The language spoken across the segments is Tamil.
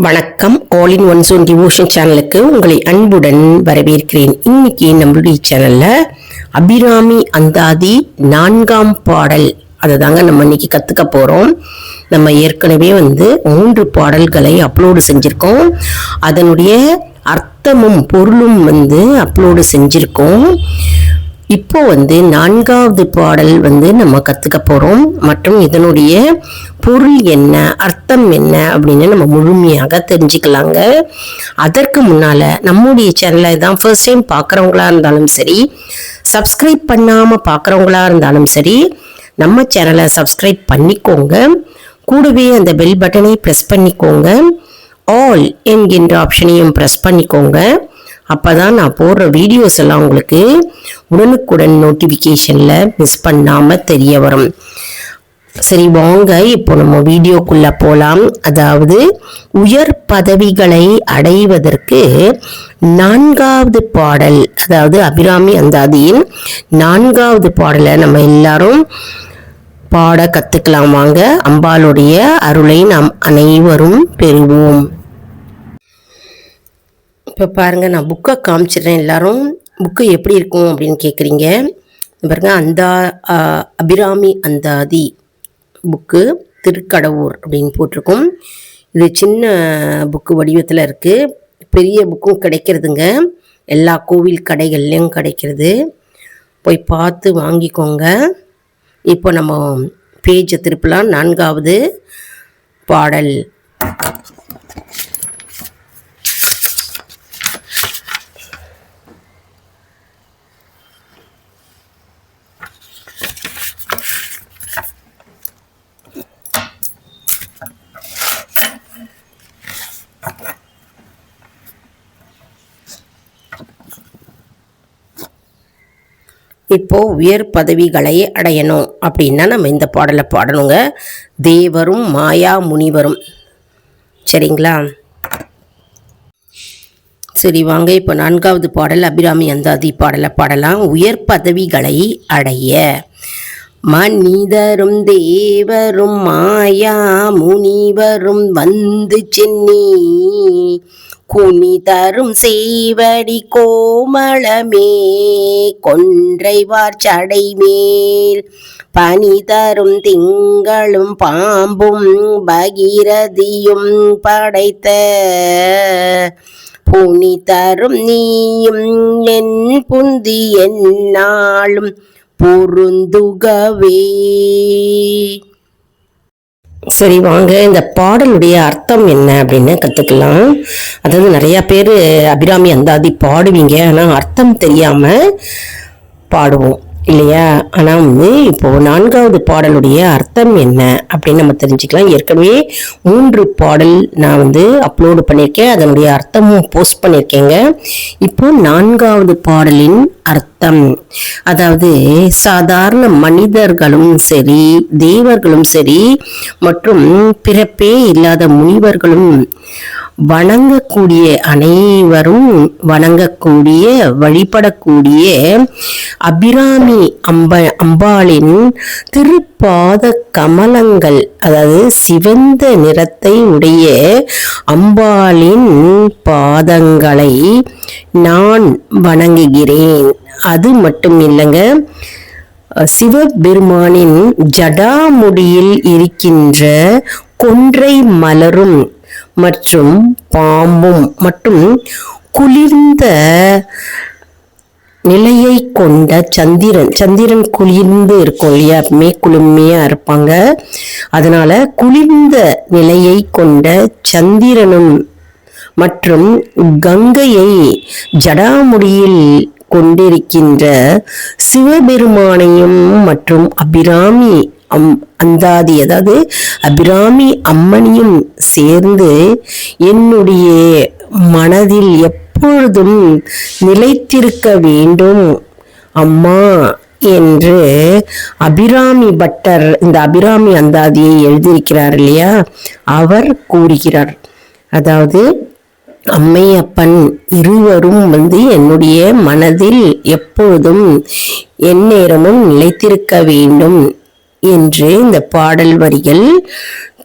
வணக்கம். All in one zone devotion சேனலுக்கு உங்களை அன்புடன் வரவேற்கிறேன். இன்னைக்கு நம்மளுடைய சேனல்ல அபிராமி அந்தாதி 4ஆம் பாடல் அதை தாங்க நம்ம இன்னைக்கு கத்துக்க போறோம். நம்ம ஏற்கனவே 3 பாடல்களை அப்லோடு செஞ்சிருக்கோம். அதனுடைய அர்த்தமும் பொருளும் அப்லோடு செஞ்சிருக்கோம். இப்போ 4ஆவது பாடல் நம்ம கத்துக்க போறோம். மற்றும் இதனுடைய பொருள் என்ன, அர்த்தம் என்ன அப்படின்னு நம்ம முழுமையாக தெரிஞ்சுக்கலாங்க. அதற்கு முன்னால நம்முடைய சேனலை தான் ஃபர்ஸ்ட் டைம் பார்க்குறவங்களா இருந்தாலும் சரி, சப்ஸ்கிரைப் பண்ணாம பார்க்குறவங்களா இருந்தாலும் சரி, நம்ம சேனலை சப்ஸ்கிரைப் பண்ணிக்கோங்க. கூடவே அந்த பெல் பட்டனை ப்ரெஸ் பண்ணிக்கோங்க. ஆல் என்கின்ற ஆப்ஷனையும் ப்ரெஸ் பண்ணிக்கோங்க. அப்போதான் நான் போடுற வீடியோஸ் எல்லாம் உங்களுக்கு உடனுக்குடன் நோட்டிஃபிகேஷனில் மிஸ் பண்ணாமல் தெரிய வரும். சரி, வாங்க இப்போ நம்ம வீடியோக்குள்ளே போகலாம். அதாவது உயர் பதவிகளை அடைவதற்கு 4ஆவது பாடல், அதாவது அபிராமி அந்தாதியின் 4ஆவது பாடலை நம்ம எல்லாரும் பாட கற்றுக்கலாம். வாங்க, அம்பாளுடைய அருளை நாம் அனைவரும் பெறுவோம். இப்போ பாருங்கள், நான் புக்கை காமிச்சிடுறேன். எல்லாரும் புக்கு எப்படி இருக்கும் அப்படின்னு கேட்குறீங்க. பாருங்க, அபிராமி அந்தாதி புக்கு திருக்கடவுர் அப்படின்னு போட்டிருக்கோம். இது சின்ன புக்கு வடிவத்தில் இருக்குது. பெரிய புக்கும் கிடைக்கிறதுங்க, எல்லா கோவில் கடைகள்லையும் கிடைக்கிறது. போய் பார்த்து வாங்கிக்கோங்க. இப்போ நம்ம பேஜை திருப்பலாம். 4ஆவது பாடல். இப்போ உயர் பதவிகளை அடையணும் அப்படின்னா நம்ம இந்த பாடலை பாடணுங்க. தேவரும் மாயா முனிவரும். சரிங்களா? சரி, வாங்க இப்போ 4ஆவது பாடல் அபிராமி அந்தாதி பாடலை பாடலாம். உயர் பதவிகளை அடைய மனிதரும் தேவரும் மாயா முனிவரும் சென்னி குனிதரும் செய்வடி கோமளமே கொன்றைவார் சடை மேல் பனி தரும் திங்களும் பாம்பும் பகீரதியும் படைத்த புனி தரும் நீயும் என் புந்தி என்னாலும் பொருந்துகவே. சரி, வாங்க இந்த பாடலுடைய அர்த்தம் என்ன அப்படின்னு கற்றுக்கலாம். அதாவது நிறையா பேர் அபிராமி அந்தாதி பாடுவீங்க, ஆனால் அர்த்தம் தெரியாமல் பாடுவோம் இல்லையா? ஆனால் இப்போ 4ஆவது பாடலுடைய அர்த்தம் என்ன அப்படின்னு நம்ம தெரிஞ்சுக்கலாம். ஏற்கனவே 3 பாடல் நான் அப்லோடு பண்ணியிருக்கேன், அதனுடைய அர்த்தமும் போஸ்ட் பண்ணியிருக்கேங்க. இப்போ 4ஆவது பாடலின் அர்த்தம், அதாவது சாதாரண மனிதர்களும் சரி, தேவர்களும் சரி, மற்றும் பிறப்பே இல்லாத முனிவர்களும் வணங்கக்கூடிய, அனைவரும் வணங்கக்கூடிய, வழிபடக்கூடிய அபிராமி அம்பாளின் திருப்பாத கமலங்கள், அதாவது சிவந்த நிறத்தை உடைய அம்பாளின் பாதங்களை நான் வணங்குகிறேன். அது மட்டும் இல்லைங்க, சிவபெருமானின் ஜடாமுடியில் இருக்கின்ற கொன்றை மலரும் மற்றும் பாம்பும் மற்றும் குளிர்ந்த நிலையை கொண்ட சந்திரன் குளிர்ந்து இருக்கும் இல்லையா? குளுமையா இருப்பாங்க. அதனால குளிர்ந்த நிலையை கொண்ட சந்திரனும் மற்றும் கங்கையை ஜடாமுடியில் கொண்டிருக்கின்ற சிவபெருமானையும் மற்றும் அபிராமி அந்தாதி, அதாவது அபிராமி அம்மனையும் சேர்ந்து என்னுடைய மனதில் எப்பொழுதும் நிலைத்திருக்க வேண்டும் அம்மா என்று அபிராமி பட்டர் இந்த அபிராமி அந்தாதியை எழுதியிருக்கிறார் இல்லையா? அவர் கூறுகிறார். அதாவது அம்மை அப்பன் இருவரும் என்னுடைய மனதில் எப்பொழுதும் எந்நேரமும் நிலைத்திருக்க வேண்டும் என்று இந்த பாடல் வரிகள்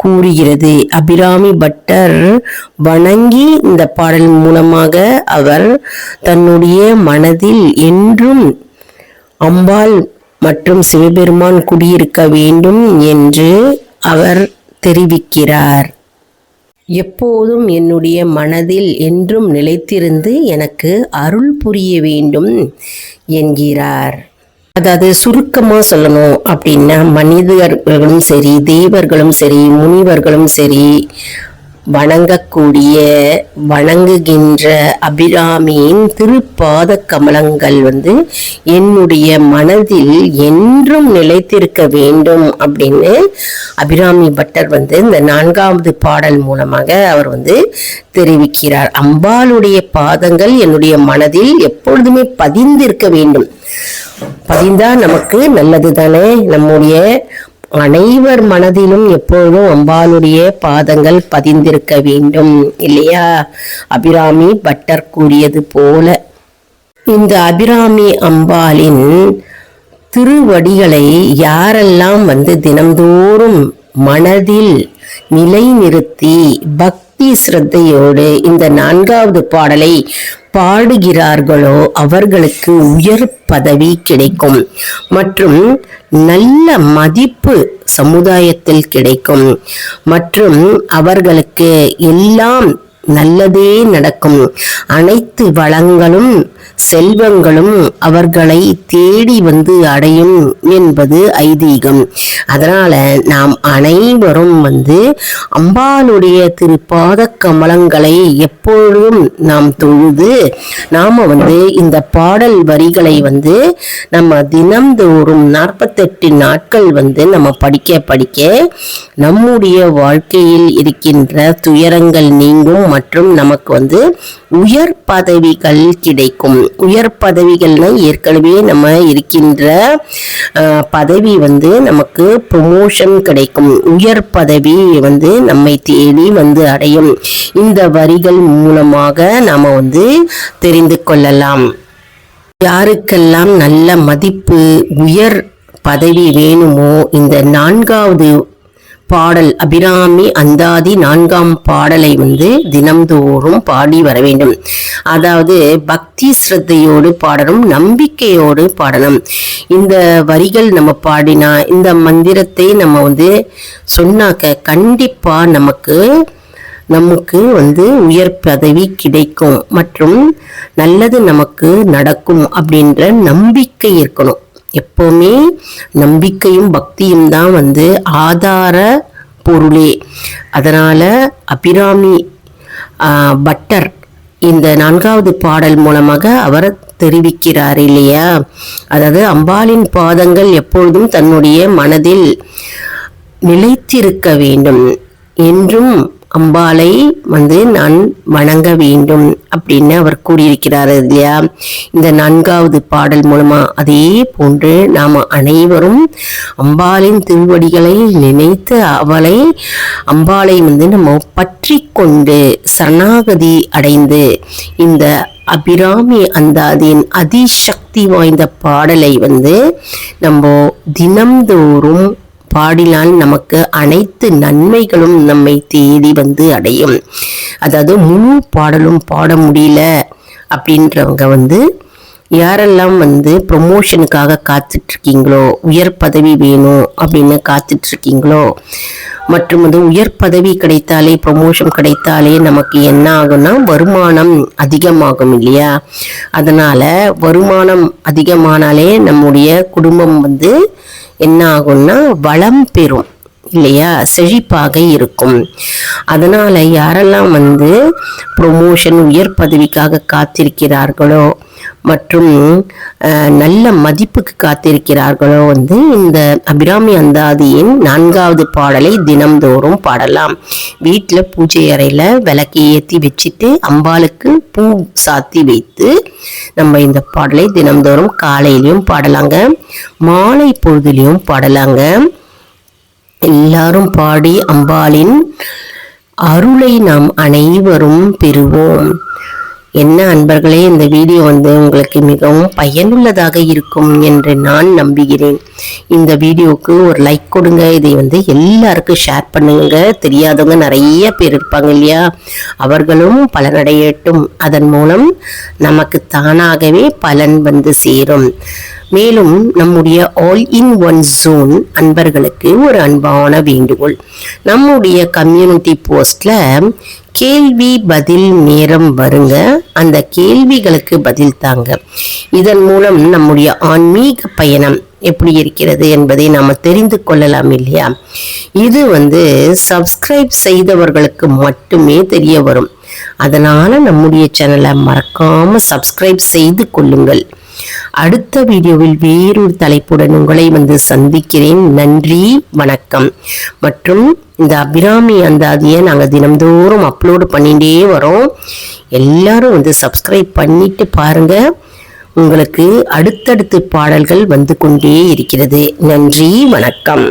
கூறுகிறது. அபிராமி பட்டர் வணங்கி இந்த பாடல் மூலமாக அவர் தன்னுடைய மனதில் என்றும் அம்பாள் மற்றும் சிவபெருமான் குடியிருக்க வேண்டும் என்று அவர் தெரிவிக்கிறார். எப்போதும் என்னுடைய மனதில் என்றும் நிலைத்திருந்து எனக்கு அருள் புரிய வேண்டும் என்கிறார். அதாவது சுருக்கமாக சொல்லணும் அப்படின்னா, மனிதர்களும் சரி, தேவர்களும் சரி, முனிவர்களும் சரி வணங்குகின்ற அபிராமியின் திருப்பாத கமலங்கள் என்னுடைய மனதில் என்றும் நிலைத்திருக்க வேண்டும் அப்படின்னு அபிராமி பட்டர் இந்த 4வது பாடல் மூலமாக அவர் தெரிவிக்கிறார். அம்பாளுடைய பாதங்கள் என்னுடைய மனதில் எப்பொழுதுமே பதிந்திருக்க வேண்டும். பதிந்தா நமக்கு நல்லது தானே. நம்முடைய அனைவர் மனதிலும் எப்பொழுதும் அம்பாளுடைய பாதங்கள் பதிந்திருக்க வேண்டும் இல்லையா? அபிராமி பட்டர் கூறியது போல இந்த அபிராமி அம்பாளின் திருவடிகளை யாரெல்லாம் தினம்தோறும் மனதில் நிலைநிறுத்தி பக்தி சிரத்தையோடு இந்த 4வது பாடலை பாடுகிறார்களோ அவர்களுக்கு உயர் பதவி கிடைக்கும் மற்றும் நல்ல மதிப்பு சமுதாயத்தில் கிடைக்கும் மற்றும் அவர்களுக்கு எல்லாம் நல்லதே நடக்கும். அனைத்து வளங்களும் செல்வங்களும் அவர்களை தேடி அடையும் என்பது ஐதீகம். அதனால நாம் அனைவரும் அம்பாளுடைய திருப்பாத கமலங்களை எப்பொழுதும் நாம் தொழுது நாம இந்த பாடல் வரிகளை நம்ம தினம்தோறும் 48 நாட்கள் நம்ம படிக்க நம்முடைய வாழ்க்கையில் இருக்கின்ற துயரங்கள் நீங்கும் மற்றும் நமக்கு உயர் பதவிகள் கிடைக்கும். உயர் பதவிகள்னா ஏற்கனவே நம்ம இருக்கின்ற பதவி நமக்கு ப்ரமோஷன் கிடைக்கும். உயர் பதவி நம்மை தேடி அடையும். இந்த வரிகள் மூலமாக நாம தெரிந்து கொள்ளலாம். யாருக்கெல்லாம் நல்ல மதிப்பு உயர் பதவி வேணுமோ இந்த 4வது பாடல் அபிராமி அந்தாதி 4ஆம் பாடலை தினம்தோறும் பாடி வர வேண்டும். அதாவது பக்தி ஸ்ரத்தையோடு பாடணும், நம்பிக்கையோடு பாடணும். இந்த வரிகள் நம்ம பாடினா, இந்த மந்திரத்தை நம்ம சொன்னாக்க கண்டிப்பா நமக்கு உயர் பதவி கிடைக்கும் மற்றும் நல்லது நமக்கு நடக்கும் அப்படின்ற நம்பிக்கை இருக்கணும். எப்பவுமே நம்பிக்கையும் பக்தியும் தான் ஆதார பொருளே. அதனால அபிராமி பட்டர் இந்த 4வது பாடல் மூலமாக அவர் தெரிவிக்கிறார் இல்லையா? அதாவது அம்பாளின் பாதங்கள் எப்பொழுதும் தன்னுடைய மனதில் நிலைத்திருக்க வேண்டும் என்றும் அம்பாளை நான் வணங்க வேண்டும் அப்படின்னு அவர் கூறியிருக்கிறார் இல்லையா? இந்த 4வது பாடல் மூலமா அதே போன்று நாம அனைவரும் அம்பாளின் திருவடிகளை நினைத்து அம்பாளை நம்ம பற்றி கொண்டு சரணாகதி அடைந்து இந்த அபிராமி அந்தாதியின் அதிசக்தி வாய்ந்த பாடலை நம்ம தினம்தோறும் பாடினால் நமக்கு அனைத்து நன்மைகளும் நம்மை தேடி அடையும். அதாவது முழு பாடலும் பாட முடியல அப்படின்றவங்க யாரெல்லாம் ப்ரொமோஷனுக்காக காத்துட்டு இருக்கீங்களோ, உயர் பதவி வேணும் அப்படின்னு காத்துட்டு இருக்கீங்களோ, மற்றும் உயர் பதவி கிடைத்தாலே ப்ரொமோஷன் கிடைத்தாலே நமக்கு என்ன ஆகும்னா வருமானம் அதிகமாகும் இல்லையா? அதனால வருமானம் அதிகமானாலே நம்முடைய குடும்பம் என்ன ஆகும்னா வளம் பெறும் இல்லையா? செழிப்பாக இருக்கும். அதனால யாரெல்லாம் ப்ரொமோஷன் உயர் பதவிக்காக காத்திருக்கிறார்களோ மற்றும் நல்ல மதிப்புக்கு காத்திருக்கிறார்களோ இந்த அபிராமி அந்தாதியின் 4வது பாடலை தினம்தோறும் பாடலாம். வீட்டில் பூஜை அறையில் விளக்கை ஏற்றி வச்சுட்டு அம்பாளுக்கு பூ சாத்தி வைத்து நம்ம இந்த பாடலை தினம்தோறும் காலையிலையும் பாடலாங்க, மாலை பொழுதுலையும் பாடலாங்க. எல்லாரும் பாடி அம்பாளின் அருளை நாம் அனைவரும் பெறுவோம். என்ன அன்பர்களே, இந்த வீடியோ உங்களுக்கு மிகவும் பயனுள்ளதாக இருக்கும் என்று நான் நம்புகிறேன். இந்த வீடியோவுக்கு ஒரு லைக் கொடுங்க. இதை எல்லாருக்கும் ஷேர் பண்ணுங்க. தெரியாதவங்க நிறைய பேர் இருப்பாங்க இல்லையா, அவர்களும் பலனடையட்டும். அதன் மூலம் நமக்கு தானாகவே பலன் சேரும். மேலும் நம்முடைய ஆல் இன் ஒன் ஜோன் அன்பர்களுக்கு ஒரு அன்பான வேண்டுகோள். நம்முடைய கம்யூனிட்டி போஸ்ட்ல கேள்வி பதில் நேரம் வருங்க. அந்த கேள்விகளுக்கு பதில் தாங்க. இதன் மூலம் நம்முடைய ஆன்மீக பயணம் எப்படி இருக்கிறது என்பதை நாம தெரிந்து கொள்ளலாம் இல்லையா. இது சப்ஸ்கிரைப் செய்தவர்களுக்கு மட்டுமே தெரிய வரும். அதனால நம்முடைய சேனலை மறக்காம சப்ஸ்கிரைப் செய்து கொள்ளுங்கள். அடுத்த வீடியோவில் வேறொரு தலைப்புடன் உங்களை சந்திக்கிறேன். நன்றி, வணக்கம். மற்றும் இந்த அபிராமி அந்தாதியை நாங்கள் தினம்தோறும் அப்லோடு பண்ணிட்டே வரோம். எல்லாரும் சப்ஸ்கிரைப் பண்ணிட்டு பாருங்க. உங்களுக்கு அடுத்தடுத்து பாடல்கள் கொண்டே இருக்கிறது. நன்றி, வணக்கம்.